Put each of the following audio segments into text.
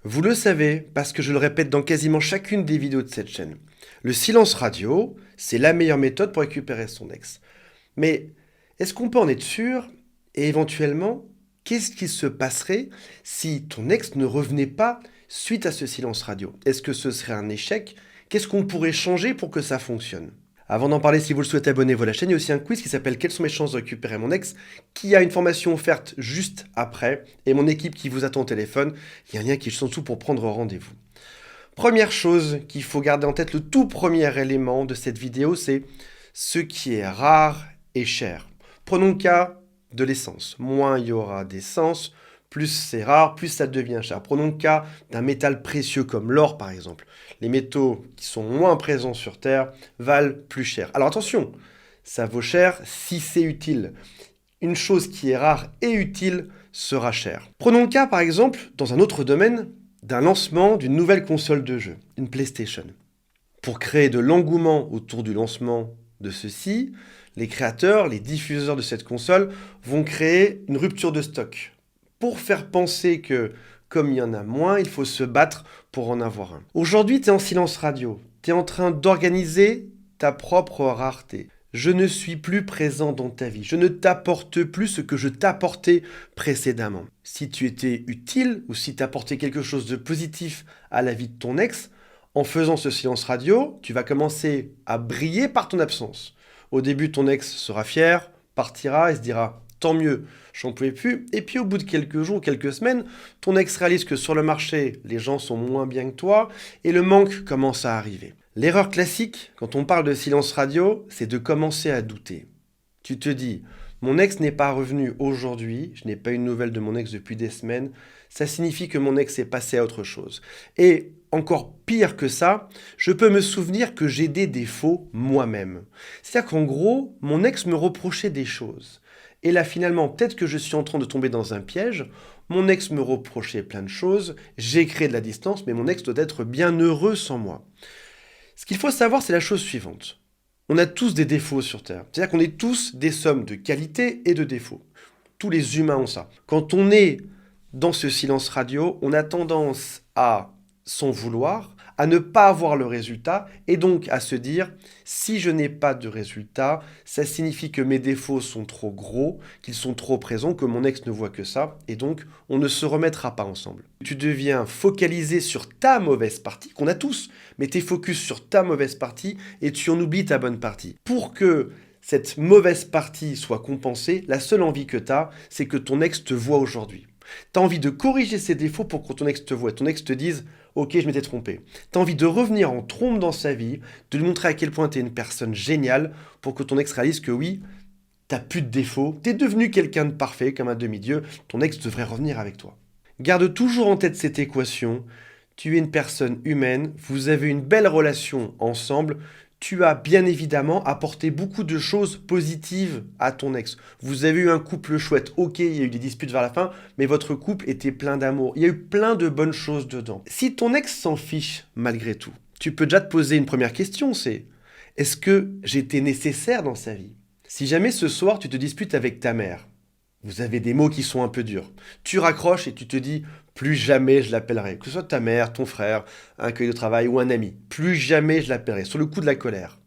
Vous le savez, parce que je le répète dans quasiment chacune des vidéos de cette chaîne. Le silence radio, c'est la meilleure méthode pour récupérer son ex. Mais est-ce qu'on peut en être sûr? Et éventuellement, qu'est-ce qui se passerait si ton ex ne revenait pas suite à ce silence radio? Est-ce que ce serait un échec? Qu'est-ce qu'on pourrait changer pour que ça fonctionne? Avant d'en parler, si vous le souhaitez, abonnez-vous à la chaîne. Il y a aussi un quiz qui s'appelle Quelles sont mes chances de récupérer mon ex, qui a une formation offerte juste après, et mon équipe qui vous attend au téléphone. Il y a un lien qui est juste en dessous pour prendre rendez-vous. Première chose qu'il faut garder en tête, le tout premier élément de cette vidéo, c'est ce qui est rare et cher. Prenons le cas de l'essence. Moins il y aura d'essence, plus c'est rare, plus ça devient cher. Prenons le cas d'un métal précieux comme l'or par exemple. Les métaux qui sont moins présents sur Terre valent plus cher. Alors attention, ça vaut cher si c'est utile. Une chose qui est rare et utile sera chère. Prenons le cas par exemple, dans un autre domaine, d'un lancement d'une nouvelle console de jeu, une PlayStation. Pour créer de l'engouement autour du lancement de ceci, les créateurs, les diffuseurs de cette console vont créer une rupture de stock pour faire penser que, comme il y en a moins, il faut se battre pour en avoir un. Aujourd'hui, tu es en silence radio. Tu es en train d'organiser ta propre rareté. Je ne suis plus présent dans ta vie. Je ne t'apporte plus ce que je t'apportais précédemment. Si tu étais utile ou si tu apportais quelque chose de positif à la vie de ton ex, en faisant ce silence radio, tu vas commencer à briller par ton absence. Au début, ton ex sera fier, partira et se dira « tant mieux, j'en pouvais plus ». Et puis au bout de quelques jours, quelques semaines, ton ex réalise que sur le marché, les gens sont moins bien que toi et le manque commence à arriver. L'erreur classique, quand on parle de silence radio, c'est de commencer à douter. Tu te dis « mon ex n'est pas revenu aujourd'hui, je n'ai pas eu de nouvelles de mon ex depuis des semaines, ça signifie que mon ex est passé à autre chose ». Et encore pire que ça, je peux me souvenir que j'ai des défauts moi-même. C'est-à-dire qu'en gros, mon ex me reprochait des choses. Et là, finalement, peut-être que je suis en train de tomber dans un piège. Mon ex me reprochait plein de choses. J'ai créé de la distance, mais mon ex doit être bien heureux sans moi. Ce qu'il faut savoir, c'est la chose suivante. On a tous des défauts sur Terre. C'est-à-dire qu'on est tous des sommes de qualité et de défauts. Tous les humains ont ça. Quand on est dans ce silence radio, on a tendance à s'en vouloir, à ne pas avoir le résultat et donc à se dire si je n'ai pas de résultat, ça signifie que mes défauts sont trop gros, qu'ils sont trop présents, que mon ex ne voit que ça et donc on ne se remettra pas ensemble. Tu deviens focalisé sur ta mauvaise partie, qu'on a tous, mais tu es focus sur ta mauvaise partie et tu en oublies ta bonne partie. Pour que cette mauvaise partie soit compensée, la seule envie que tu as, c'est que ton ex te voit aujourd'hui. Tu as envie de corriger ses défauts pour que ton ex te voie, ton ex te dise « Ok, je m'étais trompé ». Tu as envie de revenir en trompe dans sa vie, de lui montrer à quel point tu es une personne géniale pour que ton ex réalise que oui, tu n'as plus de défauts, tu es devenu quelqu'un de parfait comme un demi-dieu, ton ex devrait revenir avec toi. Garde toujours en tête cette équation, tu es une personne humaine, vous avez une belle relation ensemble, tu as bien évidemment apporté beaucoup de choses positives à ton ex. Vous avez eu un couple chouette. Ok, il y a eu des disputes vers la fin, mais votre couple était plein d'amour. Il y a eu plein de bonnes choses dedans. Si ton ex s'en fiche malgré tout, tu peux déjà te poser une première question, c'est est-ce que j'étais nécessaire dans sa vie? Si jamais ce soir tu te disputes avec ta mère, vous avez des mots qui sont un peu durs. Tu raccroches et tu te dis « plus jamais je l'appellerai ». Que ce soit ta mère, ton frère, un collègue de travail ou un ami. Plus jamais je l'appellerai, sur le coup de la colère.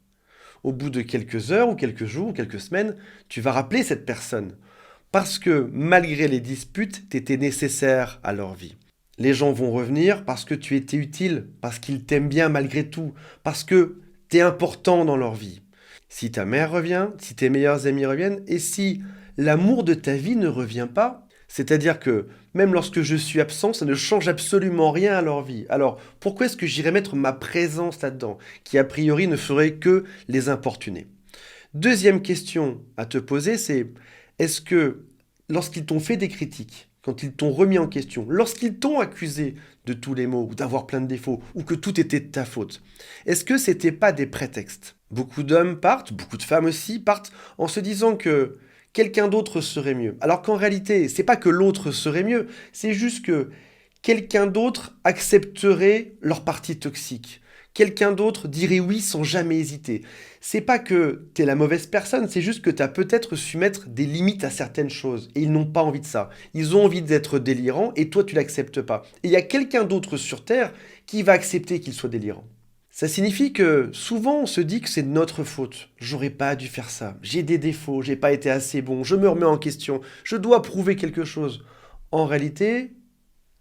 Au bout de quelques heures ou quelques jours ou quelques semaines, tu vas rappeler cette personne. Parce que malgré les disputes, tu étais nécessaire à leur vie. Les gens vont revenir parce que tu étais utile, parce qu'ils t'aiment bien malgré tout, parce que tu es important dans leur vie. Si ta mère revient, si tes meilleurs amis reviennent, et si l'amour de ta vie ne revient pas, c'est-à-dire que même lorsque je suis absent, ça ne change absolument rien à leur vie. Alors, pourquoi est-ce que j'irais mettre ma présence là-dedans, qui a priori ne ferait que les importuner? Deuxième question à te poser, c'est est-ce que lorsqu'ils t'ont fait des critiques, quand ils t'ont remis en question, lorsqu'ils t'ont accusé de tous les maux, ou d'avoir plein de défauts, ou que tout était de ta faute, est-ce que c'était pas des prétextes? Beaucoup d'hommes partent, beaucoup de femmes aussi partent, en se disant que quelqu'un d'autre serait mieux. Alors qu'en réalité, c'est pas que l'autre serait mieux, c'est juste que quelqu'un d'autre accepterait leur partie toxique. Quelqu'un d'autre dirait oui sans jamais hésiter. C'est pas que t'es la mauvaise personne, c'est juste que t'as peut-être su mettre des limites à certaines choses. Et ils n'ont pas envie de ça. Ils ont envie d'être délirants et toi tu l'acceptes pas. Et il y a quelqu'un d'autre sur Terre qui va accepter qu'il soit délirant. Ça signifie que souvent on se dit que c'est de notre faute. J'aurais pas dû faire ça. J'ai des défauts, j'ai pas été assez bon, je me remets en question, je dois prouver quelque chose. En réalité,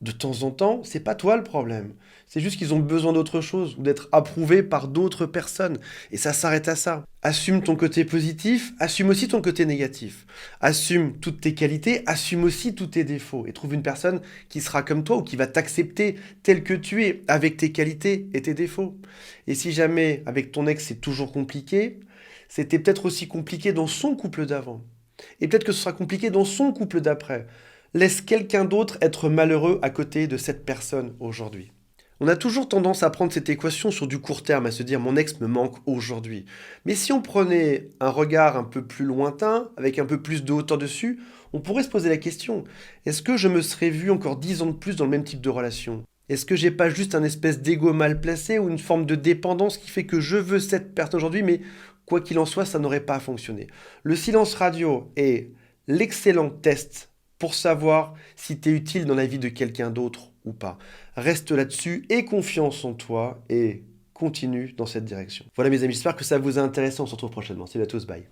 de temps en temps, c'est pas toi le problème. C'est juste qu'ils ont besoin d'autre chose ou d'être approuvés par d'autres personnes. Et ça s'arrête à ça. Assume ton côté positif, assume aussi ton côté négatif. Assume toutes tes qualités, assume aussi tous tes défauts. Et trouve une personne qui sera comme toi ou qui va t'accepter tel que tu es, avec tes qualités et tes défauts. Et si jamais avec ton ex c'est toujours compliqué, c'était peut-être aussi compliqué dans son couple d'avant. Et peut-être que ce sera compliqué dans son couple d'après. Laisse quelqu'un d'autre être malheureux à côté de cette personne aujourd'hui. On a toujours tendance à prendre cette équation sur du court terme, à se dire mon ex me manque aujourd'hui. Mais si on prenait un regard un peu plus lointain, avec un peu plus de hauteur dessus, on pourrait se poser la question, est-ce que je me serais vu encore 10 ans de plus dans le même type de relation? Est-ce que j'ai pas juste un espèce d'ego mal placé ou une forme de dépendance qui fait que je veux cette personne aujourd'hui, mais quoi qu'il en soit, ça n'aurait pas fonctionné. Le silence radio est l'excellent test pour savoir si tu es utile dans la vie de quelqu'un d'autre ou pas. Reste là-dessus, aie confiance en toi et continue dans cette direction. Voilà mes amis, j'espère que ça vous a intéressé, on se retrouve prochainement. Salut à tous, bye.